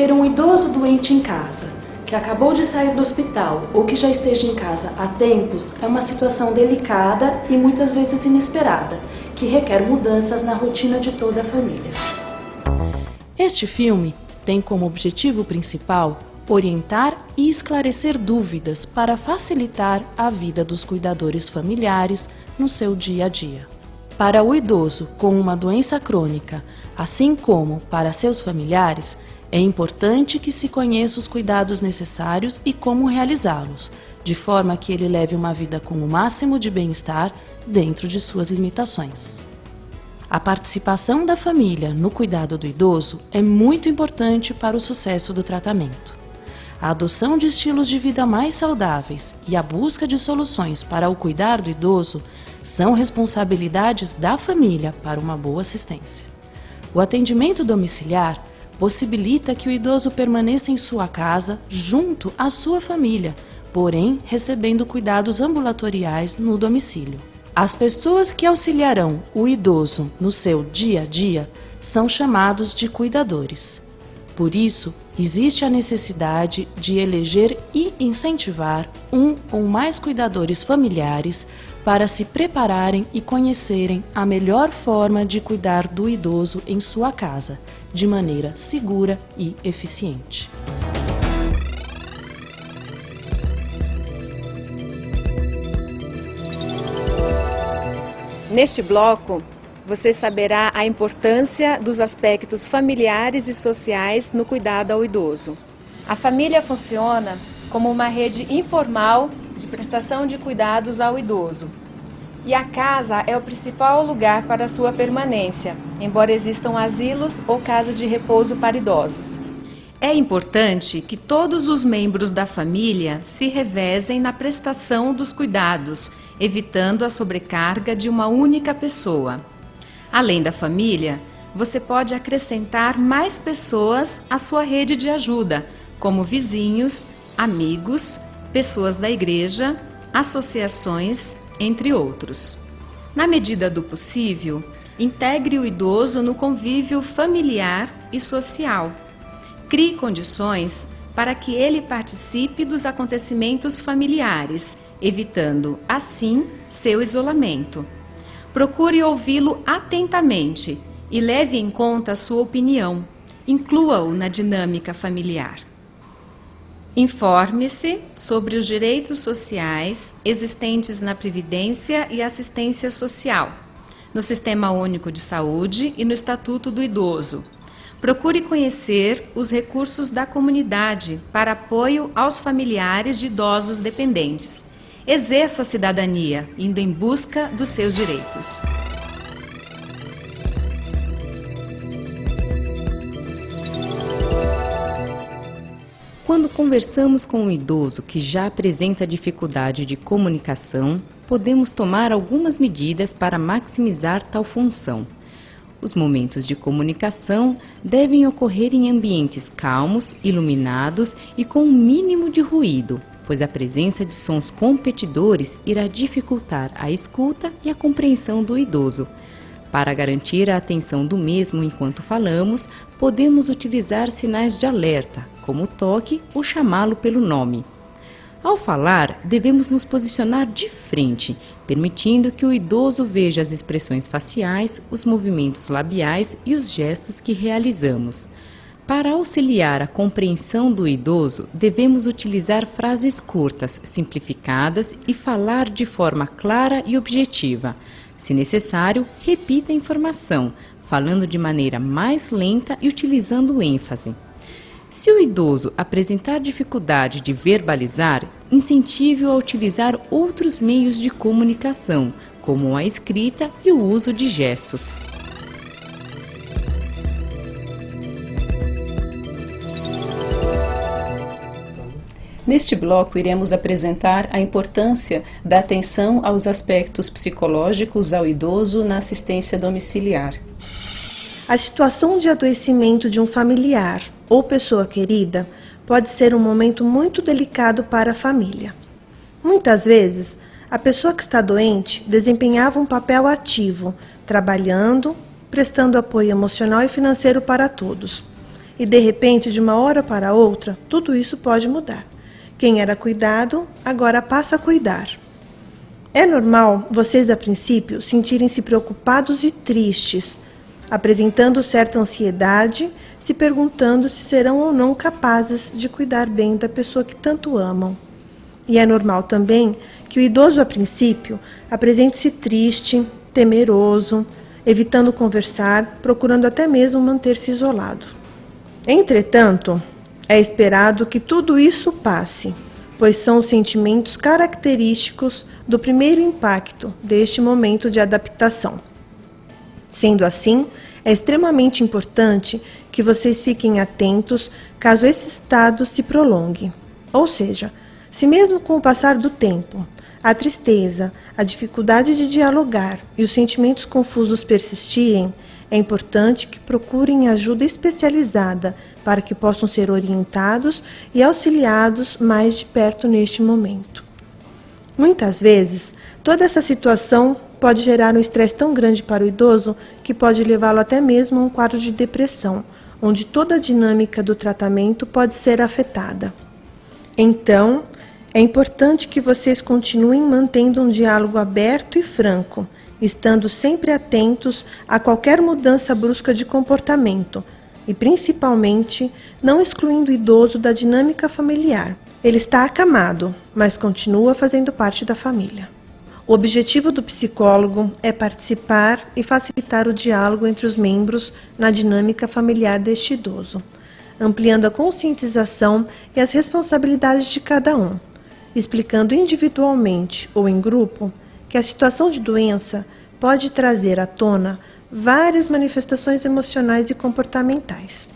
Ter um idoso doente em casa, que acabou de sair do hospital ou que já esteja em casa há tempos, é uma situação delicada e muitas vezes inesperada, que requer mudanças na rotina de toda a família. Este filme tem como objetivo principal orientar e esclarecer dúvidas para facilitar a vida dos cuidadores familiares no seu dia a dia. Para o idoso com uma doença crônica, assim como para seus familiares, é importante que se conheça os cuidados necessários e como realizá-los, de forma que ele leve uma vida com o máximo de bem-estar dentro de suas limitações. A participação da família no cuidado do idoso é muito importante para o sucesso do tratamento. A adoção de estilos de vida mais saudáveis e a busca de soluções para o cuidar do idoso são responsabilidades da família para uma boa assistência. O atendimento domiciliar possibilita que o idoso permaneça em sua casa junto à sua família, porém recebendo cuidados ambulatoriais no domicílio. As pessoas que auxiliarão o idoso no seu dia a dia são chamados de cuidadores. Por isso, existe a necessidade de eleger e incentivar um ou mais cuidadores familiares para se prepararem e conhecerem a melhor forma de cuidar do idoso em sua casa, de maneira segura e eficiente. Neste bloco, você saberá a importância dos aspectos familiares e sociais no cuidado ao idoso. A família funciona como uma rede informal de prestação de cuidados ao idoso. E a casa é o principal lugar para sua permanência, embora existam asilos ou casas de repouso para idosos. É importante que todos os membros da família se revezem na prestação dos cuidados, evitando a sobrecarga de uma única pessoa. Além da família, você pode acrescentar mais pessoas à sua rede de ajuda, como vizinhos, amigos, pessoas da igreja, associações, entre outros. Na medida do possível, integre o idoso no convívio familiar e social. Crie condições para que ele participe dos acontecimentos familiares, evitando, assim, seu isolamento. Procure ouvi-lo atentamente e leve em conta a sua opinião. Inclua-o na dinâmica familiar. Informe-se sobre os direitos sociais existentes na Previdência e Assistência Social, no Sistema Único de Saúde e no Estatuto do Idoso. Procure conhecer os recursos da comunidade para apoio aos familiares de idosos dependentes. Exerça a cidadania, indo em busca dos seus direitos. Quando conversamos com um idoso que já apresenta dificuldade de comunicação, podemos tomar algumas medidas para maximizar tal função. Os momentos de comunicação devem ocorrer em ambientes calmos, iluminados e com um mínimo de ruído, pois a presença de sons competidores irá dificultar a escuta e a compreensão do idoso. Para garantir a atenção do mesmo enquanto falamos, podemos utilizar sinais de alerta, como o toque ou chamá-lo pelo nome. Ao falar, devemos nos posicionar de frente, permitindo que o idoso veja as expressões faciais, os movimentos labiais e os gestos que realizamos. Para auxiliar a compreensão do idoso, devemos utilizar frases curtas, simplificadas e falar de forma clara e objetiva. Se necessário, repita a informação, falando de maneira mais lenta e utilizando ênfase. Se o idoso apresentar dificuldade de verbalizar, incentive-o a utilizar outros meios de comunicação, como a escrita e o uso de gestos. Neste bloco, iremos apresentar a importância da atenção aos aspectos psicológicos ao idoso na assistência domiciliar. A situação de adoecimento de um familiar ou pessoa querida pode ser um momento muito delicado para a família. Muitas vezes, a pessoa que está doente desempenhava um papel ativo, trabalhando, prestando apoio emocional e financeiro para todos. e de repente, de uma hora para outra, tudo isso pode mudar. Quem era cuidado, agora passa a cuidar. É normal vocês, a princípio, sentirem-se preocupados e tristes, apresentando certa ansiedade, se perguntando se serão ou não capazes de cuidar bem da pessoa que tanto amam. E é normal também que o idoso, a princípio, apresente-se triste, temeroso, evitando conversar, procurando até mesmo manter-se isolado. Entretanto, é esperado que tudo isso passe, pois são os sentimentos característicos do primeiro impacto deste momento de adaptação. Sendo assim, é extremamente importante que vocês fiquem atentos caso esse estado se prolongue. Ou seja, se mesmo com o passar do tempo, a tristeza, a dificuldade de dialogar e os sentimentos confusos persistirem, é importante que procurem ajuda especializada para que possam ser orientados e auxiliados mais de perto neste momento. Muitas vezes, toda essa situação pode gerar um estresse tão grande para o idoso que pode levá-lo até mesmo a um quadro de depressão, onde toda a dinâmica do tratamento pode ser afetada. Então, é importante que vocês continuem mantendo um diálogo aberto e franco, estando sempre atentos a qualquer mudança brusca de comportamento e, principalmente, não excluindo o idoso da dinâmica familiar. Ele está acamado, mas continua fazendo parte da família. O objetivo do psicólogo é participar e facilitar o diálogo entre os membros na dinâmica familiar deste idoso, ampliando a conscientização e as responsabilidades de cada um, explicando individualmente ou em grupo que a situação de doença pode trazer à tona várias manifestações emocionais e comportamentais.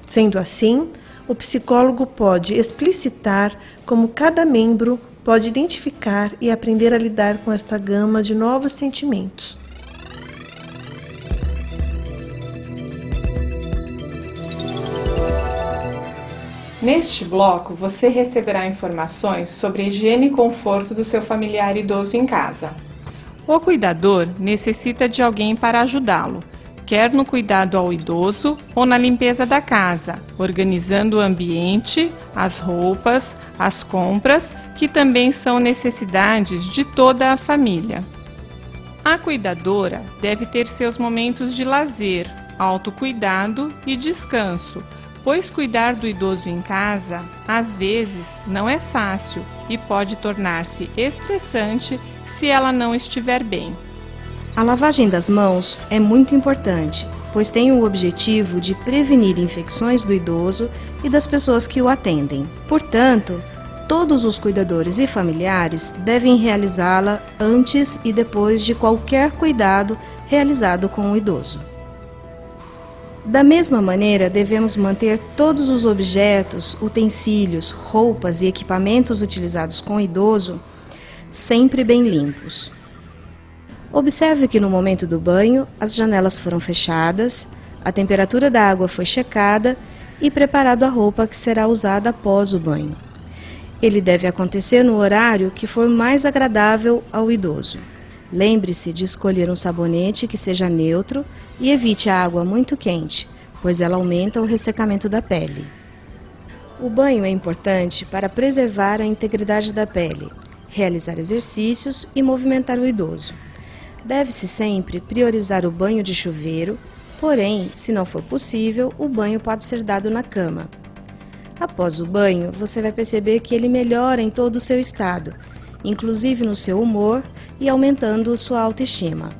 Sendo assim, o psicólogo pode explicitar como cada membro pode identificar e aprender a lidar com esta gama de novos sentimentos. Neste bloco, você receberá informações sobre a higiene e conforto do seu familiar idoso em casa. O cuidador necessita de alguém para ajudá-lo, quer no cuidado ao idoso ou na limpeza da casa, organizando o ambiente, as roupas, as compras, que também são necessidades de toda a família. A cuidadora deve ter seus momentos de lazer, autocuidado e descanso, pois cuidar do idoso em casa, às vezes, não é fácil e pode tornar-se estressante se ela não estiver bem. A lavagem das mãos é muito importante, pois tem o objetivo de prevenir infecções do idoso e das pessoas que o atendem. Portanto, todos os cuidadores e familiares devem realizá-la antes e depois de qualquer cuidado realizado com o idoso. Da mesma maneira, devemos manter todos os objetos, utensílios, roupas e equipamentos utilizados com o idoso sempre bem limpos. Observe que no momento do banho, as janelas foram fechadas, a temperatura da água foi checada e preparado a roupa que será usada após o banho. Ele deve acontecer no horário que for mais agradável ao idoso. Lembre-se de escolher um sabonete que seja neutro e evite a água muito quente, pois ela aumenta o ressecamento da pele. O banho é importante para preservar a integridade da pele, realizar exercícios e movimentar o idoso. Deve-se sempre priorizar o banho de chuveiro, porém, se não for possível, o banho pode ser dado na cama. Após o banho, você vai perceber que ele melhora em todo o seu estado, inclusive no seu humor e aumentando sua autoestima.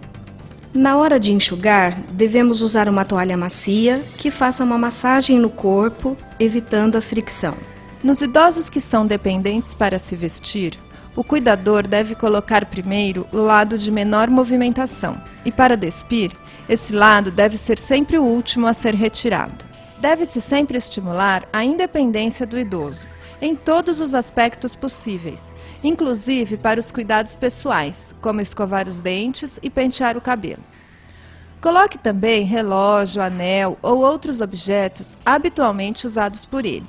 Na hora de enxugar, devemos usar uma toalha macia que faça uma massagem no corpo, evitando a fricção. Nos idosos que são dependentes para se vestir, o cuidador deve colocar primeiro o lado de menor movimentação e, para despir, esse lado deve ser sempre o último a ser retirado. Deve-se sempre estimular a independência do idoso, em todos os aspectos possíveis, inclusive para os cuidados pessoais, como escovar os dentes e pentear o cabelo. Coloque também relógio, anel ou outros objetos habitualmente usados por ele.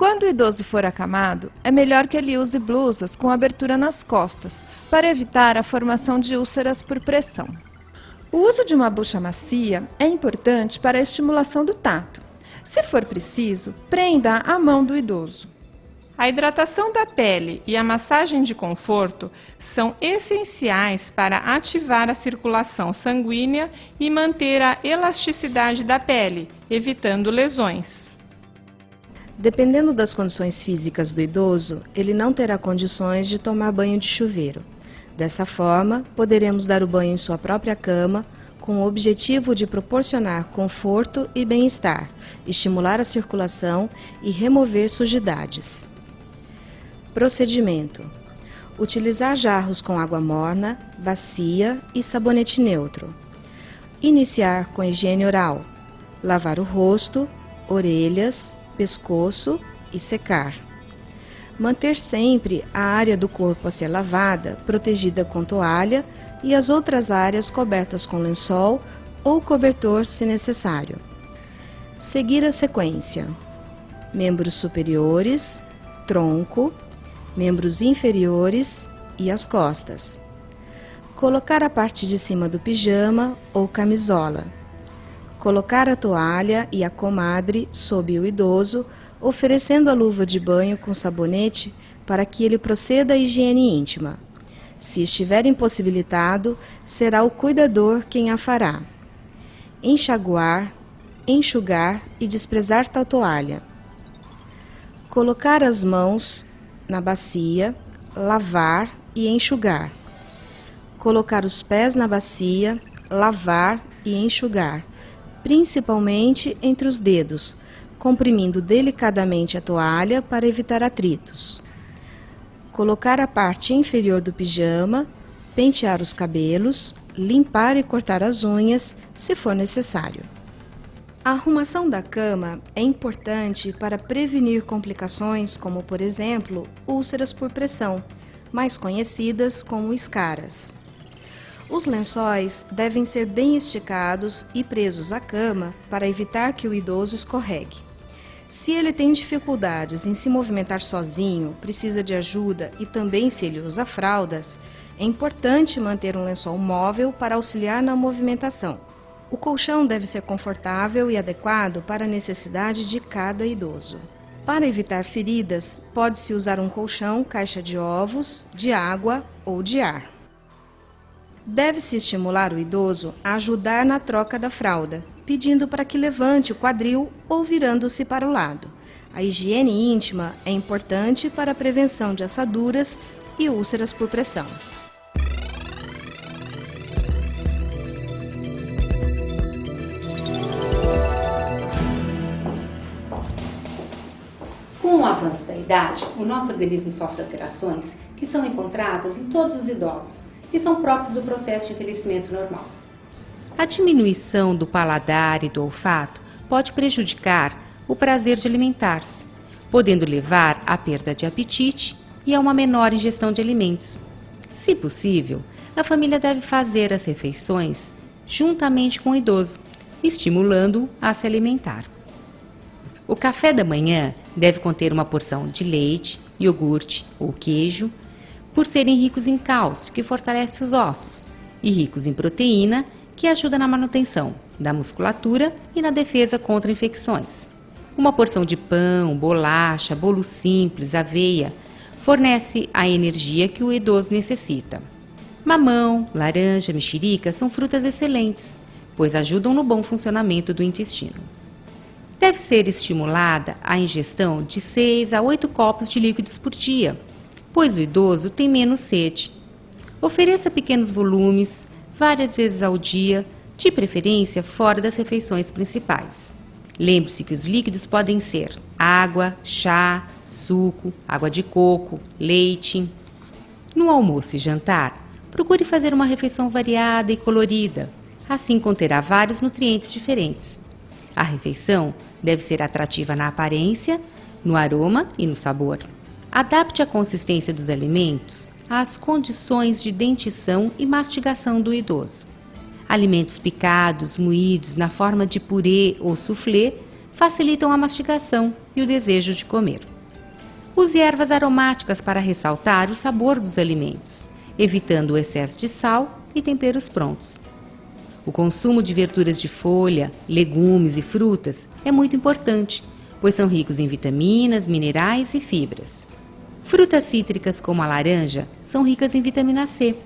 Quando o idoso for acamado, é melhor que ele use blusas com abertura nas costas, para evitar a formação de úlceras por pressão. O uso de uma bucha macia é importante para a estimulação do tato. Se for preciso, prenda a mão do idoso. A hidratação da pele e a massagem de conforto são essenciais para ativar a circulação sanguínea e manter a elasticidade da pele, evitando lesões. Dependendo das condições físicas do idoso, ele não terá condições de tomar banho de chuveiro. Dessa forma, poderemos dar o banho em sua própria cama, com o objetivo de proporcionar conforto e bem-estar, estimular a circulação e remover sujidades. Procedimento: utilizar jarros com água morna, bacia e sabonete neutro. Iniciar com higiene oral. Lavar o rosto, orelhas, pescoço e secar. Manter sempre a área do corpo a ser lavada, protegida com toalha e as outras áreas cobertas com lençol ou cobertor se necessário. Seguir a sequência: membros superiores, tronco, membros inferiores e as costas. Colocar a parte de cima do pijama ou camisola. Colocar a toalha e a comadre sob o idoso, oferecendo a luva de banho com sabonete para que ele proceda à higiene íntima. Se estiver impossibilitado, será o cuidador quem a fará. Enxaguar, enxugar e desprezar tal toalha. Colocar as mãos na bacia, lavar e enxugar. Colocar os pés na bacia, lavar e enxugar, principalmente entre os dedos, comprimindo delicadamente a toalha para evitar atritos. Colocar a parte inferior do pijama, pentear os cabelos, limpar e cortar as unhas, se for necessário. A arrumação da cama é importante para prevenir complicações como, por exemplo, úlceras por pressão, mais conhecidas como escaras. Os lençóis devem ser bem esticados e presos à cama para evitar que o idoso escorregue. Se ele tem dificuldades em se movimentar sozinho, precisa de ajuda e também se ele usa fraldas, é importante manter um lençol móvel para auxiliar na movimentação. O colchão deve ser confortável e adequado para a necessidade de cada idoso. Para evitar feridas, pode-se usar um colchão caixa de ovos, de água ou de ar. Deve-se estimular o idoso a ajudar na troca da fralda, pedindo para que levante o quadril ou virando-se para o lado. A higiene íntima é importante para a prevenção de assaduras e úlceras por pressão. Com o avanço da idade, o nosso organismo sofre alterações que são encontradas em todos os idosos e são próprios do processo de envelhecimento normal. A diminuição do paladar e do olfato pode prejudicar o prazer de alimentar-se, podendo levar à perda de apetite e a uma menor ingestão de alimentos. Se possível, a família deve fazer as refeições juntamente com o idoso, estimulando-o a se alimentar. O café da manhã deve conter uma porção de leite, iogurte ou queijo, por serem ricos em cálcio, que fortalece os ossos, e ricos em proteína, que ajuda na manutenção da musculatura e na defesa contra infecções. Uma porção de pão, bolacha, bolo simples, aveia, fornece a energia que o idoso necessita. Mamão, laranja, mexerica são frutas excelentes, pois ajudam no bom funcionamento do intestino. Deve ser estimulada a ingestão de 6 a 8 copos de líquidos por dia, pois o idoso tem menos sede. Ofereça pequenos volumes, várias vezes ao dia, de preferência fora das refeições principais. Lembre-se que os líquidos podem ser água, chá, suco, água de coco, leite. No almoço e jantar, procure fazer uma refeição variada e colorida, assim conterá vários nutrientes diferentes. A refeição deve ser atrativa na aparência, no aroma e no sabor. Adapte a consistência dos alimentos às condições de dentição e mastigação do idoso. Alimentos picados, moídos na forma de purê ou soufflé facilitam a mastigação e o desejo de comer. Use ervas aromáticas para ressaltar o sabor dos alimentos, evitando o excesso de sal e temperos prontos. O consumo de verduras de folha, legumes e frutas é muito importante, pois são ricos em vitaminas, minerais e fibras. Frutas cítricas como a laranja são ricas em vitamina C,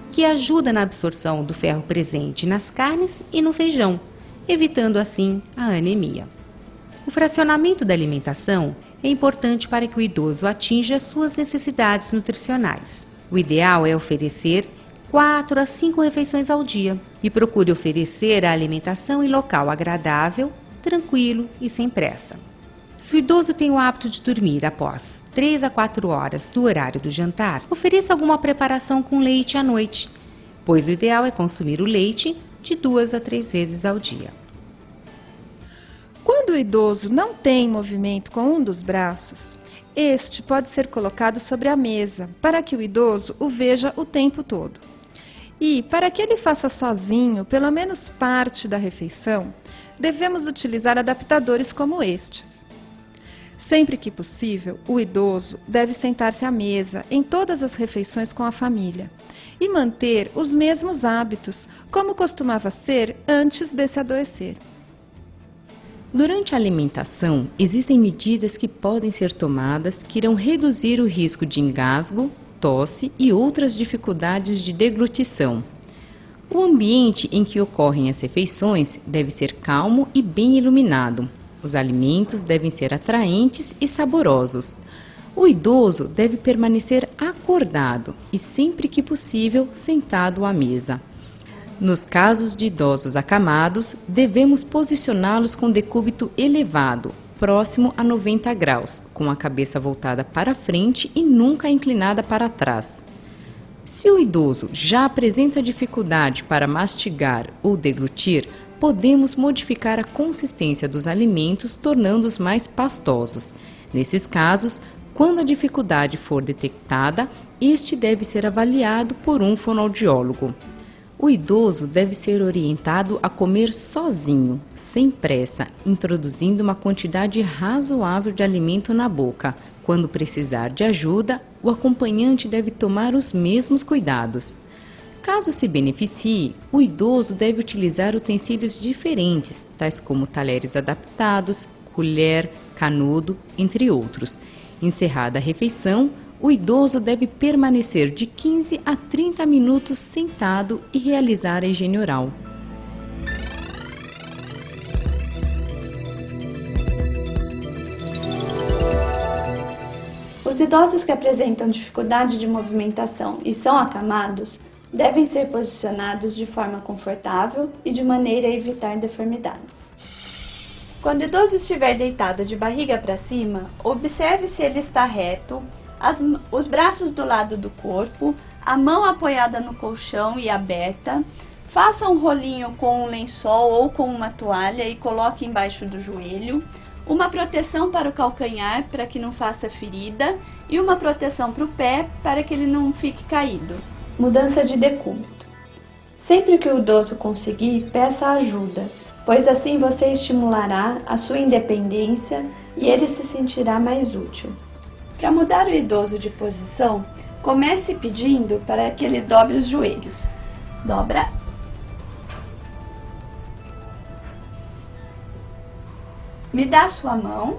que ajuda na absorção do ferro presente nas carnes e no feijão, evitando assim a anemia. O fracionamento da alimentação é importante para que o idoso atinja suas necessidades nutricionais. O ideal é oferecer 4 a 5 refeições ao dia e procure oferecer a alimentação em local agradável, tranquilo e sem pressa. Se o idoso tem o hábito de dormir após 3 a 4 horas do horário do jantar, ofereça alguma preparação com leite à noite, pois o ideal é consumir o leite de 2 a 3 vezes ao dia. Quando o idoso não tem movimento com um dos braços, este pode ser colocado sobre a mesa para que o idoso o veja o tempo todo. E, para que ele faça sozinho pelo menos parte da refeição, devemos utilizar adaptadores como estes. Sempre que possível, o idoso deve sentar-se à mesa em todas as refeições com a família e manter os mesmos hábitos, como costumava ser antes desse adoecer. Durante a alimentação, existem medidas que podem ser tomadas que irão reduzir o risco de engasgo, tosse e outras dificuldades de deglutição. O ambiente em que ocorrem as refeições deve ser calmo e bem iluminado. Os alimentos devem ser atraentes e saborosos. O idoso deve permanecer acordado e, sempre que possível, sentado à mesa. Nos casos de idosos acamados, devemos posicioná-los com decúbito elevado, próximo a 90 graus, com a cabeça voltada para frente e nunca inclinada para trás. Se o idoso já apresenta dificuldade para mastigar ou deglutir, podemos modificar a consistência dos alimentos, tornando-os mais pastosos. Nesses casos, quando a dificuldade for detectada, este deve ser avaliado por um fonoaudiólogo. O idoso deve ser orientado a comer sozinho, sem pressa, introduzindo uma quantidade razoável de alimento na boca. Quando precisar de ajuda, o acompanhante deve tomar os mesmos cuidados. Caso se beneficie, o idoso deve utilizar utensílios diferentes, tais como talheres adaptados, colher, canudo, entre outros. Encerrada a refeição, o idoso deve permanecer de 15 a 30 minutos sentado e realizar a higiene oral. Os idosos que apresentam dificuldade de movimentação e são acamados devem ser posicionados de forma confortável e de maneira a evitar deformidades. Quando o idoso estiver deitado de barriga para cima, observe se ele está reto, os braços do lado do corpo, a mão apoiada no colchão e aberta. Faça um rolinho com um lençol ou com uma toalha e coloque embaixo do joelho. Uma proteção para o calcanhar para que não faça ferida e uma proteção para o pé para que ele não fique caído. Mudança de decúbito. Sempre que o idoso conseguir, peça ajuda, pois assim você estimulará a sua independência e ele se sentirá mais útil. Para mudar o idoso de posição, comece pedindo para que ele dobre os joelhos. Dobra. Me dá a sua mão.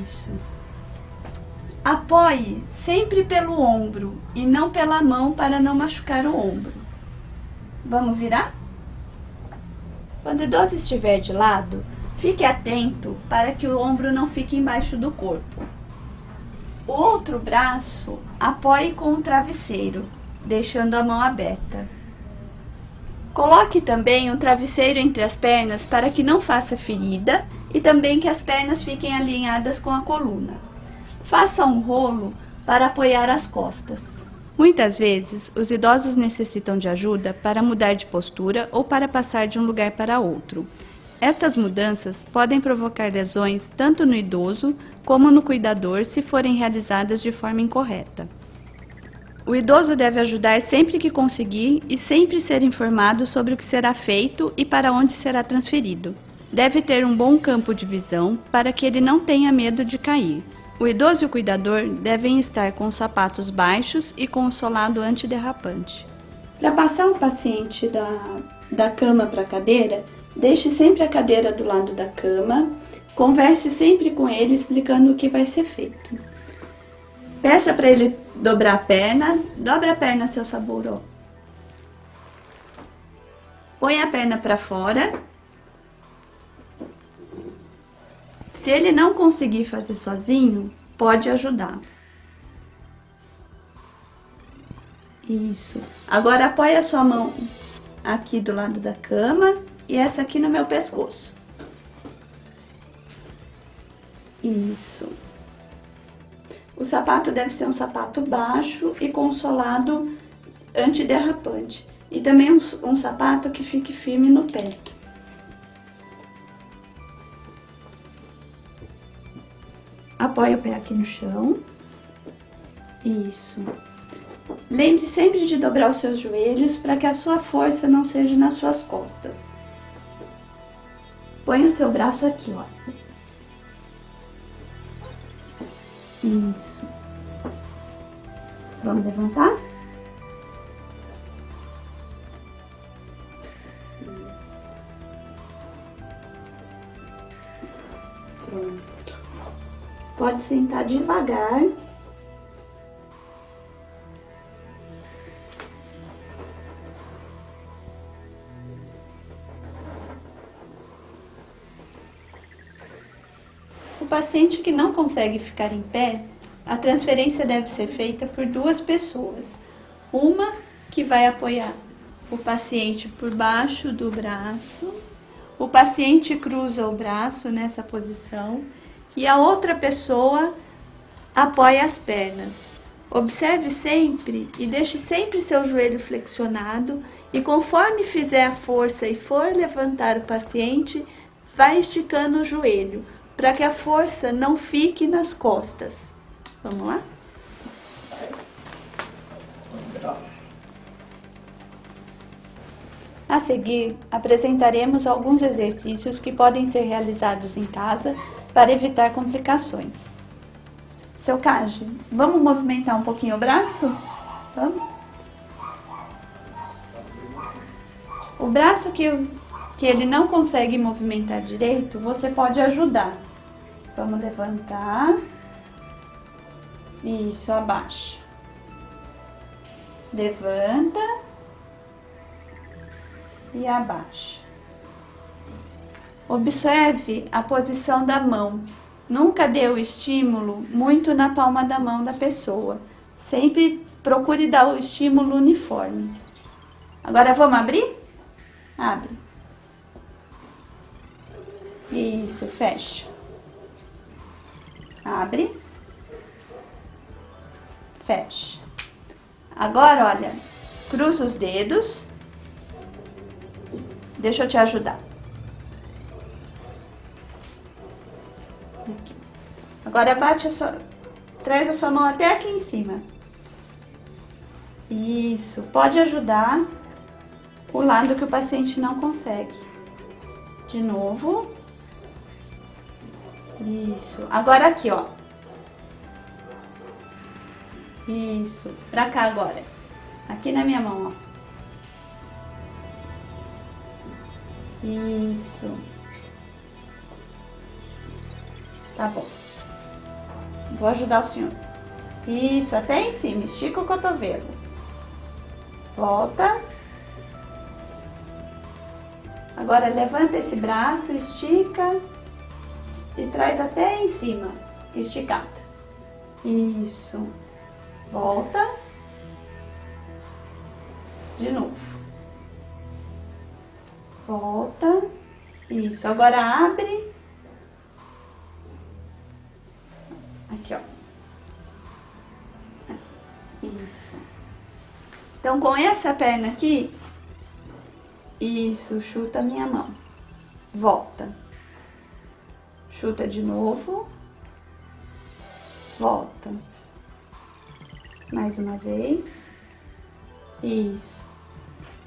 Isso. Apoie sempre pelo ombro e não pela mão para não machucar o ombro. Vamos virar? Quando o idoso estiver de lado, fique atento para que o ombro não fique embaixo do corpo. O outro braço apoie com o travesseiro, deixando a mão aberta. Coloque também um travesseiro entre as pernas para que não faça ferida e também que as pernas fiquem alinhadas com a coluna. Faça um rolo para apoiar as costas. Muitas vezes, os idosos necessitam de ajuda para mudar de postura ou para passar de um lugar para outro. Estas mudanças podem provocar lesões tanto no idoso como no cuidador se forem realizadas de forma incorreta. O idoso deve ajudar sempre que conseguir e sempre ser informado sobre o que será feito e para onde será transferido. Deve ter um bom campo de visão para que ele não tenha medo de cair. O idoso e o cuidador devem estar com os sapatos baixos e com o solado antiderrapante. Para passar o paciente da cama para a cadeira, deixe sempre a cadeira do lado da cama, converse sempre com ele explicando o que vai ser feito. Peça para ele dobrar a perna, dobra a perna, seu Saburo. Põe a perna para fora. Se ele não conseguir fazer sozinho, pode ajudar. Isso. Agora apoia a sua mão aqui do lado da cama e essa aqui no meu pescoço. Isso. O sapato deve ser um sapato baixo e com solado antiderrapante. E também um sapato que fique firme no pé. Apoia o pé aqui no chão. Isso. Lembre sempre de dobrar os seus joelhos para que a sua força não seja nas suas costas. Põe o seu braço aqui, ó. Isso. Vamos levantar? Pronto. Pode sentar devagar. O paciente que não consegue ficar em pé, a transferência deve ser feita por 2 pessoas. Uma que vai apoiar o paciente por baixo do braço, o paciente cruza o braço nessa posição e a outra pessoa apoia as pernas. Observe sempre e deixe sempre seu joelho flexionado e conforme fizer a força e for levantar o paciente, vai esticando o joelho, para que a força não fique nas costas. Vamos lá? A seguir, apresentaremos alguns exercícios que podem ser realizados em casa para evitar complicações. Seu Kaji, vamos movimentar um pouquinho o braço? Vamos? O braço que ele não consegue movimentar direito, você pode ajudar. Vamos levantar. Isso, abaixa. Levanta. E abaixa. Observe a posição da mão. Nunca dê o estímulo muito na palma da mão da pessoa. Sempre procure dar o estímulo uniforme. Agora vamos abrir? Abre. Isso, fecha. Abre. Fecha. Agora, olha, cruza os dedos. Deixa eu te ajudar. Aqui. Agora bate traz a sua mão até aqui em cima. Isso, pode ajudar o lado que o paciente não consegue. De novo. Isso. Agora aqui, ó. Isso. Pra cá agora. Aqui na minha mão, ó. Isso. Tá bom. Vou ajudar o senhor. Isso, até em cima. Estica o cotovelo. Volta. Agora levanta esse braço, estica e traz até em cima, esticado. Isso. Volta. De novo. Volta. Isso. Agora abre. Aqui, ó. Isso. Então, com essa perna aqui, isso, chuta a minha mão. Volta. Chuta de novo. Volta. Mais uma vez. Isso.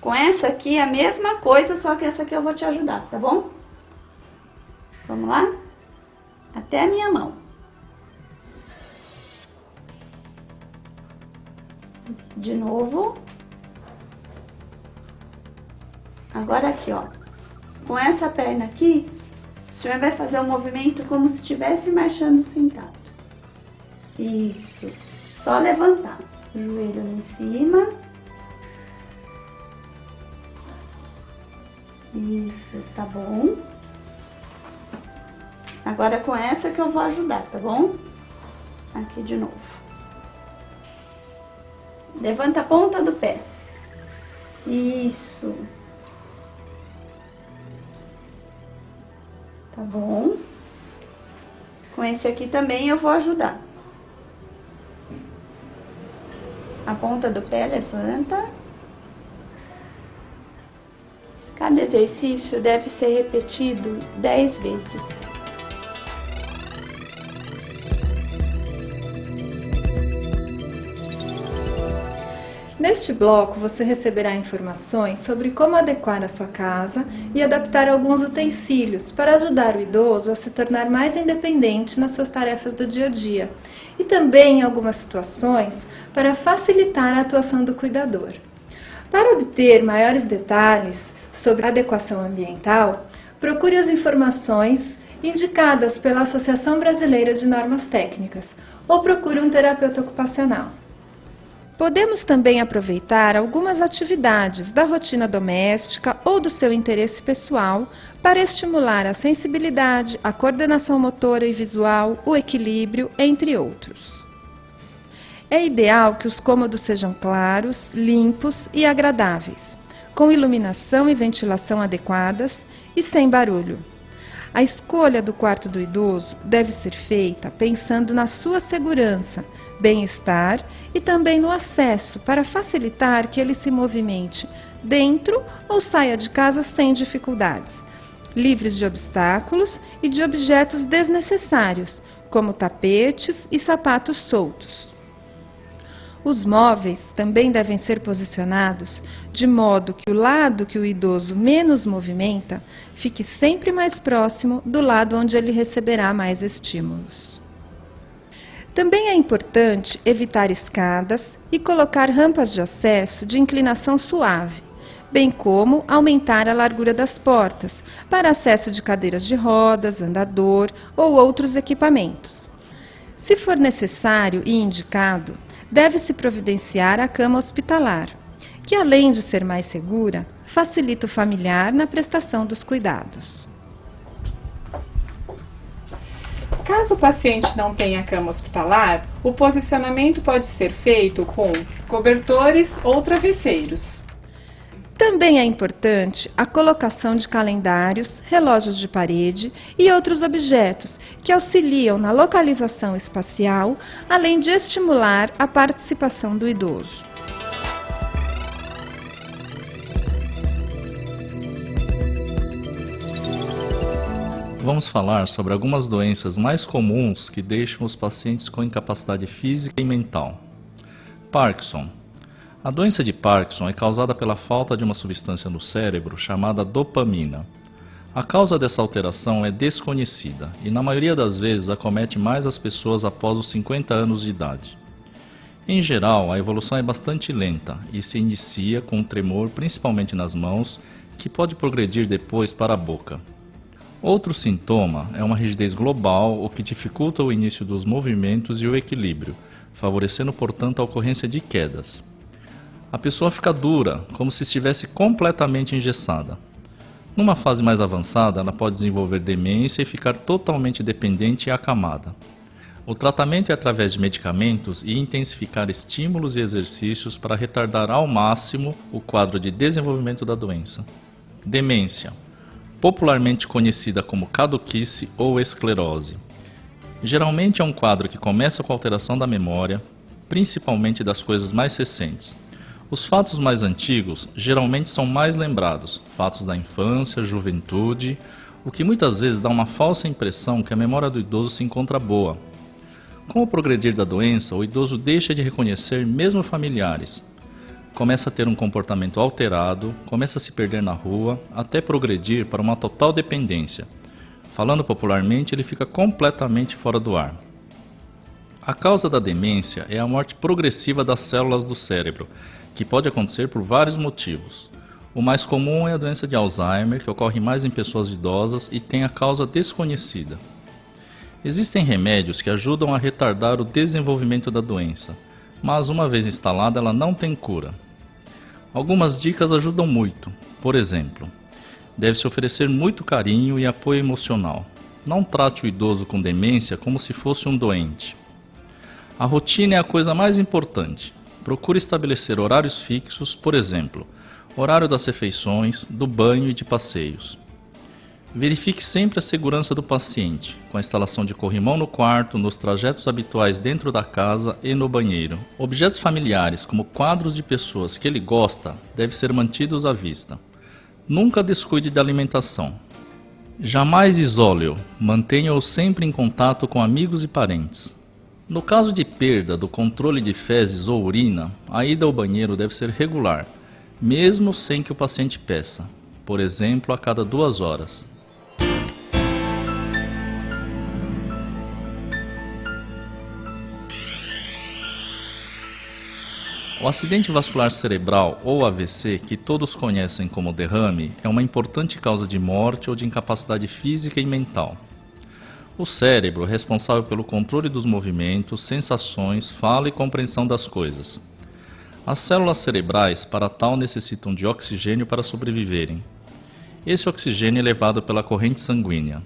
Com essa aqui, a mesma coisa, só que essa aqui eu vou te ajudar, tá bom? Vamos lá? Até a minha mão. De novo. Agora aqui, ó. Com essa perna aqui, o senhor vai fazer um movimento como se estivesse marchando sentado. Isso. Só levantar. O joelho lá em cima. Isso, tá bom. Agora com essa que eu vou ajudar, tá bom? Aqui de novo. Levanta a ponta do pé. Isso. Tá bom? Com esse aqui também eu vou ajudar. A ponta do pé levanta. Cada exercício deve ser repetido 10 vezes. Neste bloco, você receberá informações sobre como adequar a sua casa e adaptar alguns utensílios para ajudar o idoso a se tornar mais independente nas suas tarefas do dia a dia e também algumas situações para facilitar a atuação do cuidador. Para obter maiores detalhes sobre a adequação ambiental, procure as informações indicadas pela Associação Brasileira de Normas Técnicas ou procure um terapeuta ocupacional. Podemos também aproveitar algumas atividades da rotina doméstica ou do seu interesse pessoal para estimular a sensibilidade, a coordenação motora e visual, o equilíbrio, entre outros. É ideal que os cômodos sejam claros, limpos e agradáveis, com iluminação e ventilação adequadas e sem barulho. A escolha do quarto do idoso deve ser feita pensando na sua segurança, bem-estar e também no acesso para facilitar que ele se movimente dentro ou saia de casa sem dificuldades, livres de obstáculos e de objetos desnecessários, como tapetes e sapatos soltos. Os móveis também devem ser posicionados de modo que o lado que o idoso menos movimenta fique sempre mais próximo do lado onde ele receberá mais estímulos. Também é importante evitar escadas e colocar rampas de acesso de inclinação suave, bem como aumentar a largura das portas para acesso de cadeiras de rodas, andador ou outros equipamentos. Se for necessário e indicado, deve-se providenciar a cama hospitalar, que além de ser mais segura, facilita o familiar na prestação dos cuidados. Caso o paciente não tenha cama hospitalar, o posicionamento pode ser feito com cobertores ou travesseiros. Também é importante a colocação de calendários, relógios de parede e outros objetos que auxiliam na localização espacial, além de estimular a participação do idoso. Vamos falar sobre algumas doenças mais comuns que deixam os pacientes com incapacidade física e mental. Parkinson. A doença de Parkinson é causada pela falta de uma substância no cérebro chamada dopamina. A causa dessa alteração é desconhecida e, na maioria das vezes, acomete mais as pessoas após os 50 anos de idade. Em geral, a evolução é bastante lenta e se inicia com um tremor, principalmente nas mãos, que pode progredir depois para a boca. Outro sintoma é uma rigidez global, o que dificulta o início dos movimentos e o equilíbrio, favorecendo, portanto, a ocorrência de quedas. A pessoa fica dura, como se estivesse completamente engessada. Numa fase mais avançada, ela pode desenvolver demência e ficar totalmente dependente e acamada. O tratamento é através de medicamentos e intensificar estímulos e exercícios para retardar ao máximo o quadro de desenvolvimento da doença. Demência, popularmente conhecida como caduquice ou esclerose. Geralmente é um quadro que começa com a alteração da memória, principalmente das coisas mais recentes. Os fatos mais antigos geralmente são mais lembrados, fatos da infância, juventude, o que muitas vezes dá uma falsa impressão que a memória do idoso se encontra boa. Com o progredir da doença, o idoso deixa de reconhecer mesmo familiares. Começa a ter um comportamento alterado, começa a se perder na rua, até progredir para uma total dependência. Falando popularmente, ele fica completamente fora do ar. A causa da demência é a morte progressiva das células do cérebro, que pode acontecer por vários motivos. O mais comum é a doença de Alzheimer, que ocorre mais em pessoas idosas e tem a causa desconhecida. Existem remédios que ajudam a retardar o desenvolvimento da doença, mas uma vez instalada ela não tem cura. Algumas dicas ajudam muito. Por exemplo, deve-se oferecer muito carinho e apoio emocional. Não trate o idoso com demência como se fosse um doente. A rotina é a coisa mais importante. Procure estabelecer horários fixos, por exemplo, horário das refeições, do banho e de passeios. Verifique sempre a segurança do paciente, com a instalação de corrimão no quarto, nos trajetos habituais dentro da casa e no banheiro. Objetos familiares, como quadros de pessoas que ele gosta, devem ser mantidos à vista. Nunca descuide da alimentação. Jamais isole-o, mantenha-o sempre em contato com amigos e parentes. No caso de perda do controle de fezes ou urina, a ida ao banheiro deve ser regular, mesmo sem que o paciente peça, por exemplo, a cada 2 horas. O acidente vascular cerebral, ou AVC, que todos conhecem como derrame, é uma importante causa de morte ou de incapacidade física e mental. O cérebro é responsável pelo controle dos movimentos, sensações, fala e compreensão das coisas. As células cerebrais, para tal, necessitam de oxigênio para sobreviverem. Esse oxigênio é levado pela corrente sanguínea.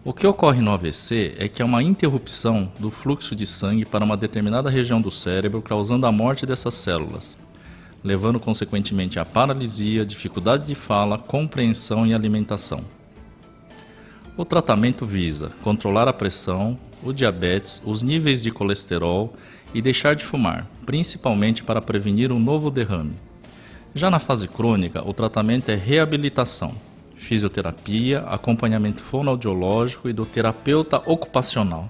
O que ocorre no AVC é que há uma interrupção do fluxo de sangue para uma determinada região do cérebro, causando a morte dessas células, levando consequentemente à paralisia, dificuldade de fala, compreensão e alimentação. O tratamento visa controlar a pressão, o diabetes, os níveis de colesterol e deixar de fumar, principalmente para prevenir um novo derrame. Já na fase crônica, o tratamento é reabilitação, fisioterapia, acompanhamento fonoaudiológico e do terapeuta ocupacional.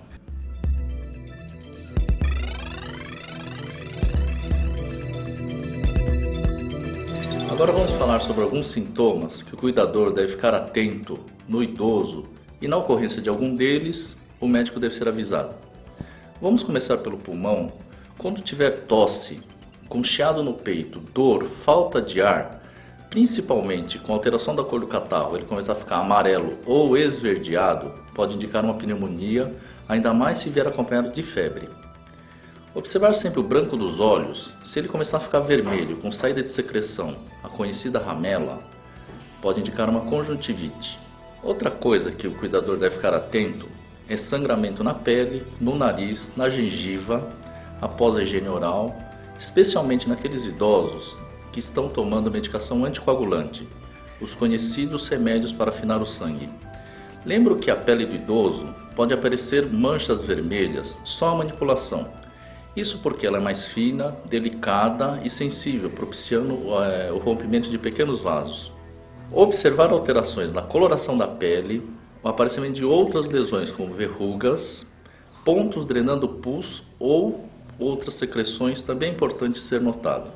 Agora vamos falar sobre alguns sintomas que o cuidador deve ficar atento no idoso e na ocorrência de algum deles, o médico deve ser avisado. Vamos começar pelo pulmão. Quando tiver tosse, com chiado no peito, dor, falta de ar, principalmente com alteração da cor do catarro, ele começar a ficar amarelo ou esverdeado, pode indicar uma pneumonia, ainda mais se vier acompanhado de febre. Observar sempre o branco dos olhos. Se ele começar a ficar vermelho, com saída de secreção, a conhecida ramela, pode indicar uma conjuntivite. Outra coisa que o cuidador deve ficar atento é sangramento na pele, no nariz, na gengiva, após a higiene oral, especialmente naqueles idosos que estão tomando medicação anticoagulante, os conhecidos remédios para afinar o sangue. Lembro que a pele do idoso pode aparecer manchas vermelhas só a manipulação. Isso porque ela é mais fina, delicada e sensível, propiciando o rompimento de pequenos vasos. Observar alterações na coloração da pele, o aparecimento de outras lesões como verrugas, pontos drenando pus ou outras secreções também é importante ser notado.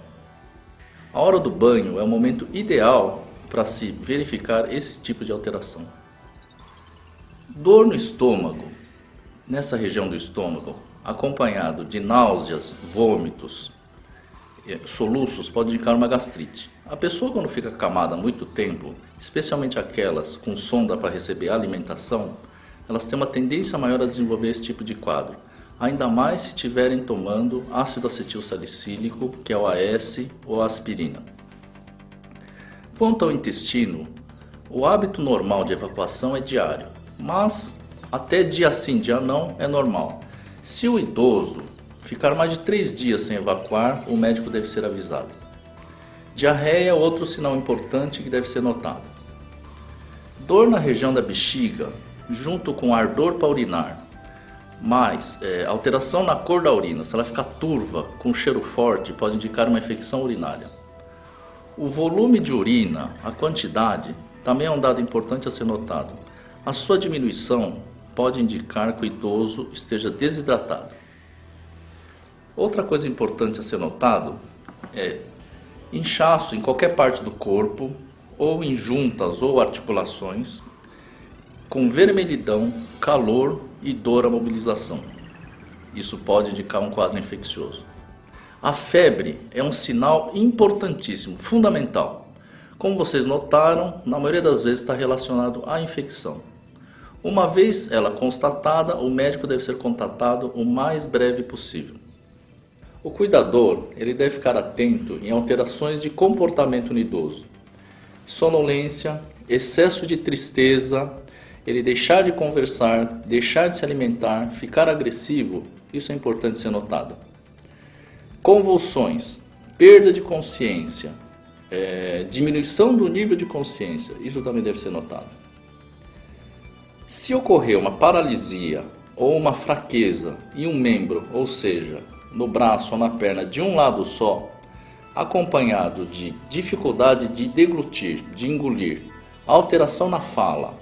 A hora do banho é o momento ideal para se verificar esse tipo de alteração. Dor no estômago, nessa região do estômago, acompanhado de náuseas, vômitos, soluços, pode indicar uma gastrite. A pessoa, quando fica acamada há muito tempo, especialmente aquelas com sonda para receber alimentação, elas têm uma tendência maior a desenvolver esse tipo de quadro. Ainda mais se estiverem tomando ácido acetil salicílico, que é o AS ou a aspirina. Quanto ao intestino, o hábito normal de evacuação é diário, mas até dia sim, dia não é normal. Se o idoso ficar mais de 3 dias sem evacuar, o médico deve ser avisado. Diarreia é outro sinal importante que deve ser notado. Dor na região da bexiga, junto com ardor para urinar, mas alteração na cor da urina, se ela ficar turva, com cheiro forte, pode indicar uma infecção urinária. O volume de urina, a quantidade, também é um dado importante a ser notado. A sua diminuição pode indicar que o idoso esteja desidratado. Outra coisa importante a ser notado é inchaço em qualquer parte do corpo, ou em juntas ou articulações, com vermelhidão, calor e dor à mobilização. Isso pode indicar um quadro infeccioso. A febre é um sinal importantíssimo, fundamental. Como vocês notaram, na maioria das vezes está relacionado à infecção. Uma vez ela constatada, o médico deve ser contatado o mais breve possível. O cuidador ele deve ficar atento em alterações de comportamento no idoso. Sonolência, excesso de tristeza, ele deixar de conversar, deixar de se alimentar, ficar agressivo, isso é importante ser notado. Convulsões, perda de consciência, diminuição do nível de consciência, isso também deve ser notado. Se ocorrer uma paralisia ou uma fraqueza em um membro, ou seja, no braço ou na perna de um lado só, acompanhado de dificuldade de deglutir, de engolir, alteração na fala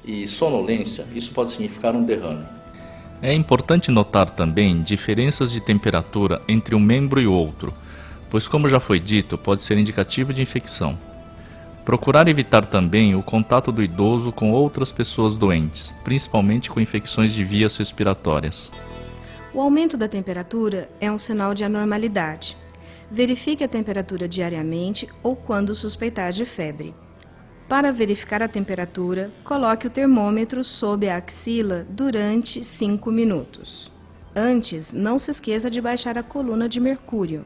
e sonolência, isso pode significar um derrame. É importante notar também diferenças de temperatura entre um membro e outro, pois, como já foi dito, pode ser indicativo de infecção. Procurar evitar também o contato do idoso com outras pessoas doentes, principalmente com infecções de vias respiratórias. O aumento da temperatura é um sinal de anormalidade. Verifique a temperatura diariamente ou quando suspeitar de febre. Para verificar a temperatura, coloque o termômetro sob a axila durante 5 minutos. Antes, não se esqueça de baixar a coluna de mercúrio.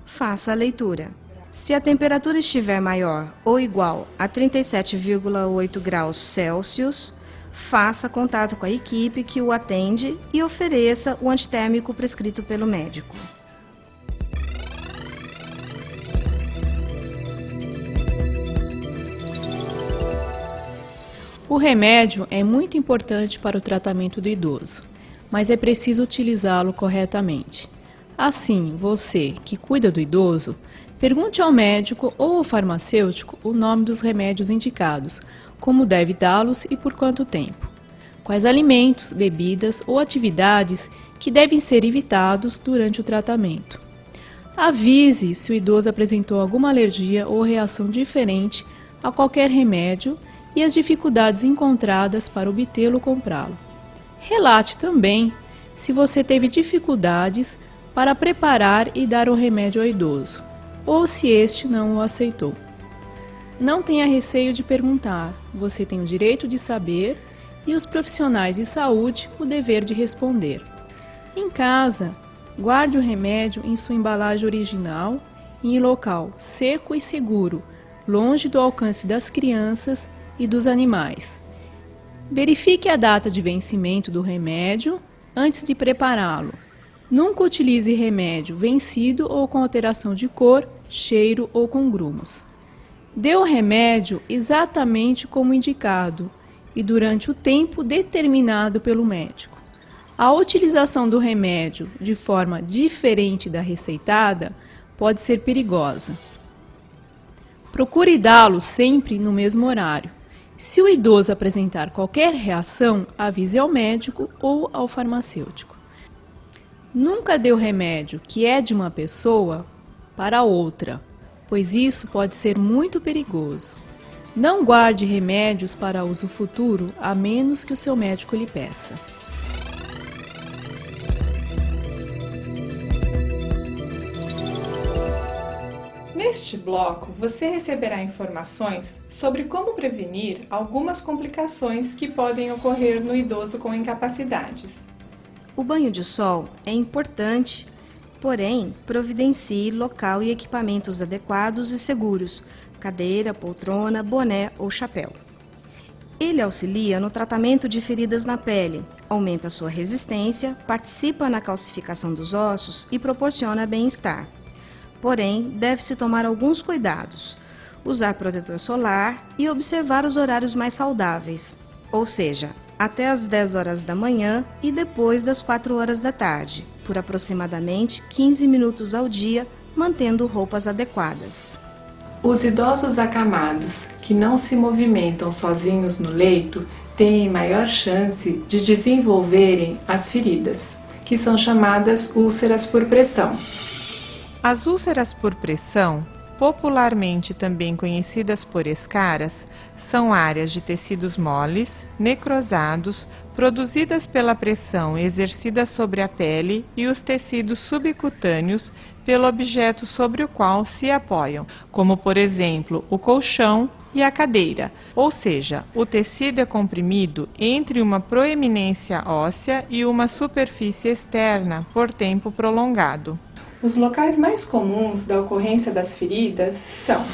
Faça a leitura. Se a temperatura estiver maior ou igual a 37,8 graus Celsius, faça contato com a equipe que o atende e ofereça o antitérmico prescrito pelo médico. O remédio é muito importante para o tratamento do idoso, mas é preciso utilizá-lo corretamente. Assim, você que cuida do idoso, pergunte ao médico ou ao farmacêutico o nome dos remédios indicados, como deve dá-los e por quanto tempo. Quais alimentos, bebidas ou atividades que devem ser evitados durante o tratamento. Avise se o idoso apresentou alguma alergia ou reação diferente a qualquer remédio e as dificuldades encontradas para obtê-lo ou comprá-lo. Relate também se você teve dificuldades para preparar e dar o remédio ao idoso, ou se este não o aceitou. Não tenha receio de perguntar, você tem o direito de saber e os profissionais de saúde o dever de responder. Em casa, guarde o remédio em sua embalagem original e em local seco e seguro, longe do alcance das crianças e dos animais. Verifique a data de vencimento do remédio antes de prepará-lo. Nunca utilize remédio vencido ou com alteração de cor, cheiro ou com grumos. Dê o remédio exatamente como indicado e durante o tempo determinado pelo médico. A utilização do remédio de forma diferente da receitada pode ser perigosa. Procure dá-lo sempre no mesmo horário. Se o idoso apresentar qualquer reação, avise ao médico ou ao farmacêutico. Nunca dê o remédio que é de uma pessoa para outra, pois isso pode ser muito perigoso. Não guarde remédios para uso futuro, a menos que o seu médico lhe peça. Neste bloco, você receberá informações sobre como prevenir algumas complicações que podem ocorrer no idoso com incapacidades. O banho de sol é importante, porém, providencie local e equipamentos adequados e seguros, cadeira, poltrona, boné ou chapéu. Ele auxilia no tratamento de feridas na pele, aumenta sua resistência, participa na calcificação dos ossos e proporciona bem-estar. Porém, deve-se tomar alguns cuidados, usar protetor solar e observar os horários mais saudáveis, ou seja, até às 10 horas da manhã e depois das 4 horas da tarde, por aproximadamente 15 minutos ao dia, mantendo roupas adequadas. Os idosos acamados que não se movimentam sozinhos no leito têm maior chance de desenvolverem as feridas, que são chamadas úlceras por pressão. As úlceras por pressão, popularmente também conhecidas por escaras, são áreas de tecidos moles, necrosados, produzidas pela pressão exercida sobre a pele e os tecidos subcutâneos pelo objeto sobre o qual se apoiam, como por exemplo o colchão e a cadeira, ou seja, o tecido é comprimido entre uma proeminência óssea e uma superfície externa por tempo prolongado. Os locais mais comuns da ocorrência das feridas são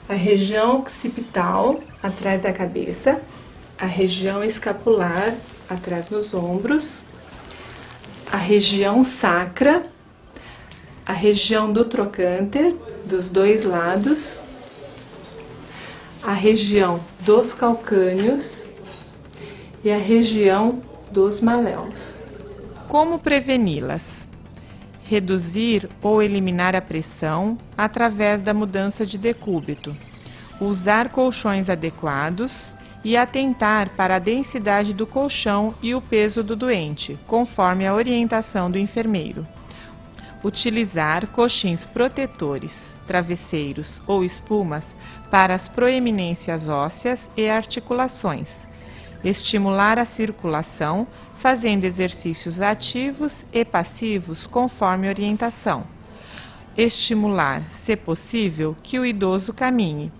a região occipital, atrás da cabeça, a região escapular, atrás dos ombros, a região sacra, a região do trocânter, dos dois lados, a região dos calcâneos e a região dos maléolos. Como preveni-las? Reduzir ou eliminar a pressão através da mudança de decúbito, usar colchões adequados e atentar para a densidade do colchão e o peso do doente, conforme a orientação do enfermeiro. Utilizar coxins protetores, travesseiros ou espumas para as proeminências ósseas e articulações. Estimular a circulação, fazendo exercícios ativos e passivos conforme orientação. Estimular, se possível, que o idoso caminhe.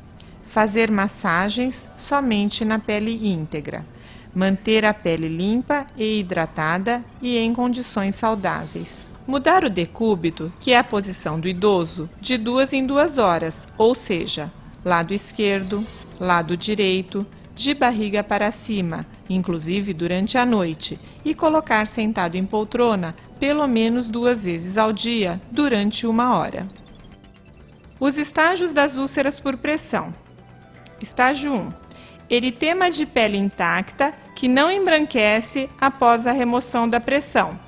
Fazer massagens somente na pele íntegra. Manter a pele limpa e hidratada e em condições saudáveis. Mudar o decúbito, que é a posição do idoso, de 2 em 2 horas, ou seja, lado esquerdo, lado direito, de barriga para cima, inclusive durante a noite, e colocar sentado em poltrona pelo menos 2 vezes ao dia, durante 1 hora. Os estágios das úlceras por pressão. Estágio 1. Eritema de pele intacta que não embranquece após a remoção da pressão.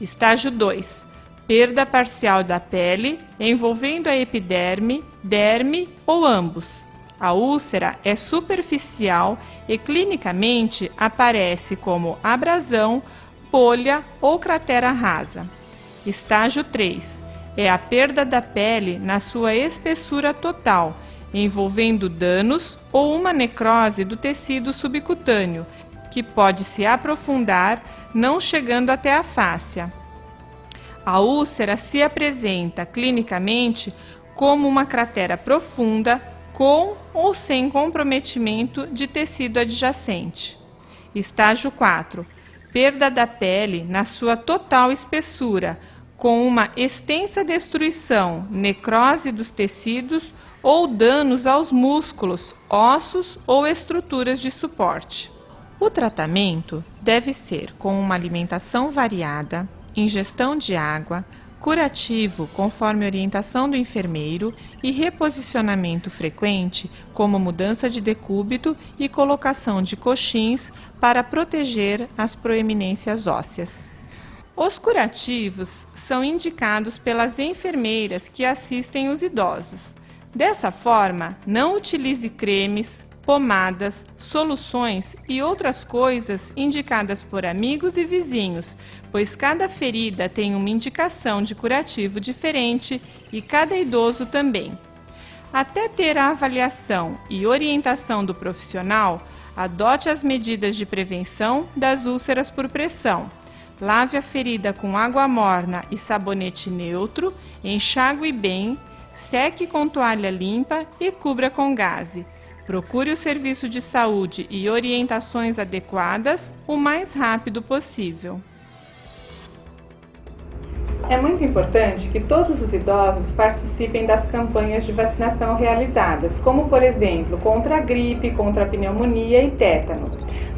Estágio 2. Perda parcial da pele, envolvendo a epiderme, derme ou ambos. A úlcera é superficial e clinicamente aparece como abrasão, bolha ou cratera rasa. Estágio 3. É a perda da pele na sua espessura total, envolvendo danos ou uma necrose do tecido subcutâneo, que pode se aprofundar, não chegando até a fáscia. A úlcera se apresenta clinicamente como uma cratera profunda, com ou sem comprometimento de tecido adjacente. Estágio 4. Perda da pele na sua total espessura, com uma extensa destruição, necrose dos tecidos ou danos aos músculos, ossos ou estruturas de suporte. O tratamento deve ser com uma alimentação variada, ingestão de água, curativo conforme orientação do enfermeiro e reposicionamento frequente, como mudança de decúbito e colocação de coxins para proteger as proeminências ósseas. Os curativos são indicados pelas enfermeiras que assistem os idosos. Dessa forma, não utilize cremes, pomadas, soluções e outras coisas indicadas por amigos e vizinhos, pois cada ferida tem uma indicação de curativo diferente e cada idoso também. Até ter a avaliação e orientação do profissional, adote as medidas de prevenção das úlceras por pressão. Lave a ferida com água morna e sabonete neutro, enxague bem, seque com toalha limpa e cubra com gaze. Procure o serviço de saúde e orientações adequadas o mais rápido possível. É muito importante que todos os idosos participem das campanhas de vacinação realizadas, como, por exemplo, contra a gripe, contra a pneumonia e tétano.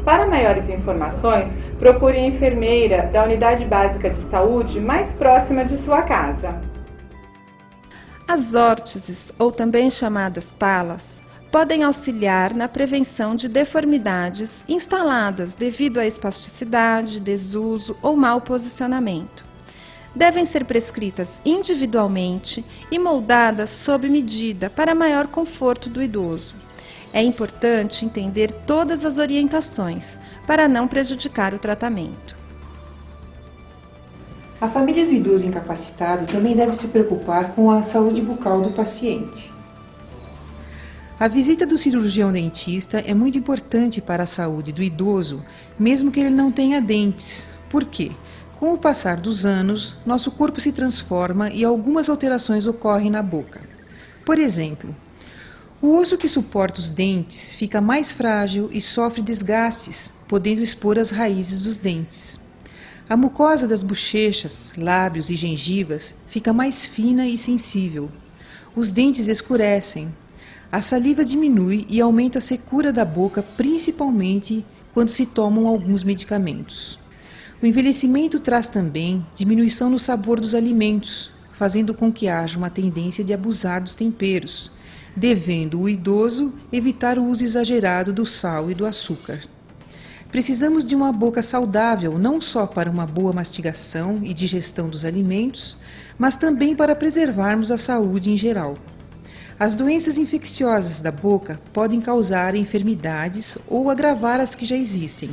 Para maiores informações, procure a enfermeira da Unidade Básica de Saúde mais próxima de sua casa. As órteses, ou também chamadas talas, podem auxiliar na prevenção de deformidades instaladas devido à espasticidade, desuso ou mau posicionamento. Devem ser prescritas individualmente e moldadas sob medida para maior conforto do idoso. É importante entender todas as orientações para não prejudicar o tratamento. A família do idoso incapacitado também deve se preocupar com a saúde bucal do paciente. A visita do cirurgião dentista é muito importante para a saúde do idoso, mesmo que ele não tenha dentes. Por quê? Com o passar dos anos, nosso corpo se transforma e algumas alterações ocorrem na boca. Por exemplo, o osso que suporta os dentes fica mais frágil e sofre desgastes, podendo expor as raízes dos dentes. A mucosa das bochechas, lábios e gengivas fica mais fina e sensível. Os dentes escurecem. A saliva diminui e aumenta a secura da boca, principalmente quando se tomam alguns medicamentos. O envelhecimento traz também diminuição no sabor dos alimentos, fazendo com que haja uma tendência de abusar dos temperos, devendo o idoso evitar o uso exagerado do sal e do açúcar. Precisamos de uma boca saudável não só para uma boa mastigação e digestão dos alimentos, mas também para preservarmos a saúde em geral. As doenças infecciosas da boca podem causar enfermidades ou agravar as que já existem.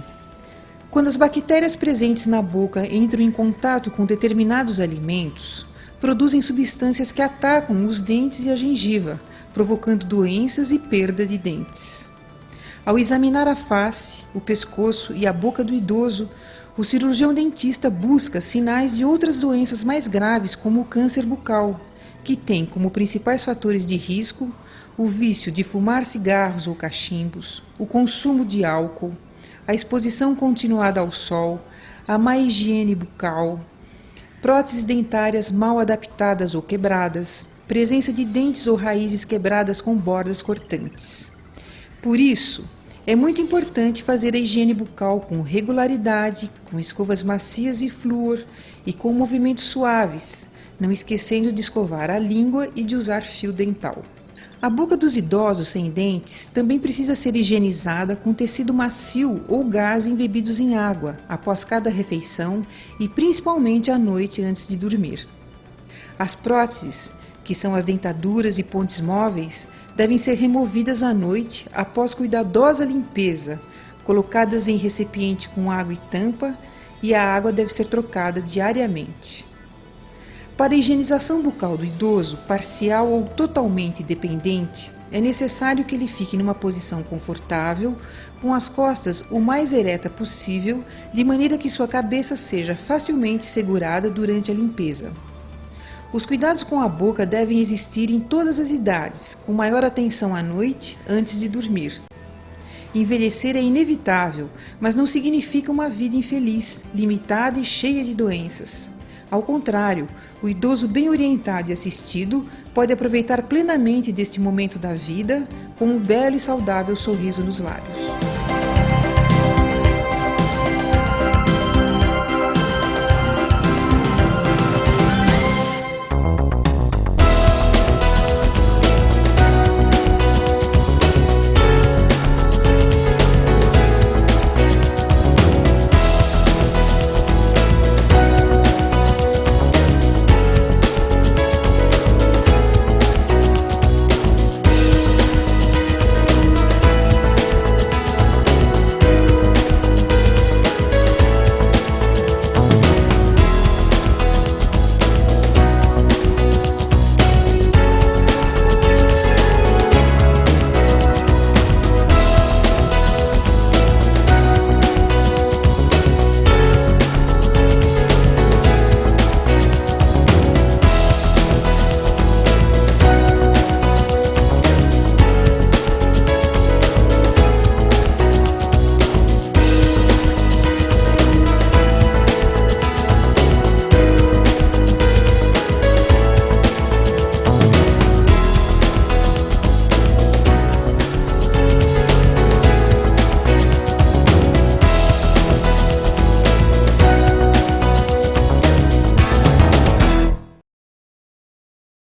Quando as bactérias presentes na boca entram em contato com determinados alimentos, produzem substâncias que atacam os dentes e a gengiva, provocando doenças e perda de dentes. Ao examinar a face, o pescoço e a boca do idoso, o cirurgião dentista busca sinais de outras doenças mais graves, como o câncer bucal, que tem como principais fatores de risco o vício de fumar cigarros ou cachimbos, o consumo de álcool, a exposição continuada ao sol, a má higiene bucal, próteses dentárias mal adaptadas ou quebradas, presença de dentes ou raízes quebradas com bordas cortantes. Por isso, é muito importante fazer a higiene bucal com regularidade, com escovas macias e flúor e com movimentos suaves, não esquecendo de escovar a língua e de usar fio dental. A boca dos idosos sem dentes também precisa ser higienizada com tecido macio ou gás embebidos em água após cada refeição e principalmente à noite antes de dormir. As próteses, que são as dentaduras e pontes móveis, devem ser removidas à noite após cuidadosa limpeza, colocadas em recipiente com água e tampa, e a água deve ser trocada diariamente. Para a higienização bucal do idoso, parcial ou totalmente dependente, é necessário que ele fique numa posição confortável, com as costas o mais ereta possível, de maneira que sua cabeça seja facilmente segurada durante a limpeza. Os cuidados com a boca devem existir em todas as idades, com maior atenção à noite, antes de dormir. Envelhecer é inevitável, mas não significa uma vida infeliz, limitada e cheia de doenças. Ao contrário, o idoso bem orientado e assistido pode aproveitar plenamente deste momento da vida com um belo e saudável sorriso nos lábios.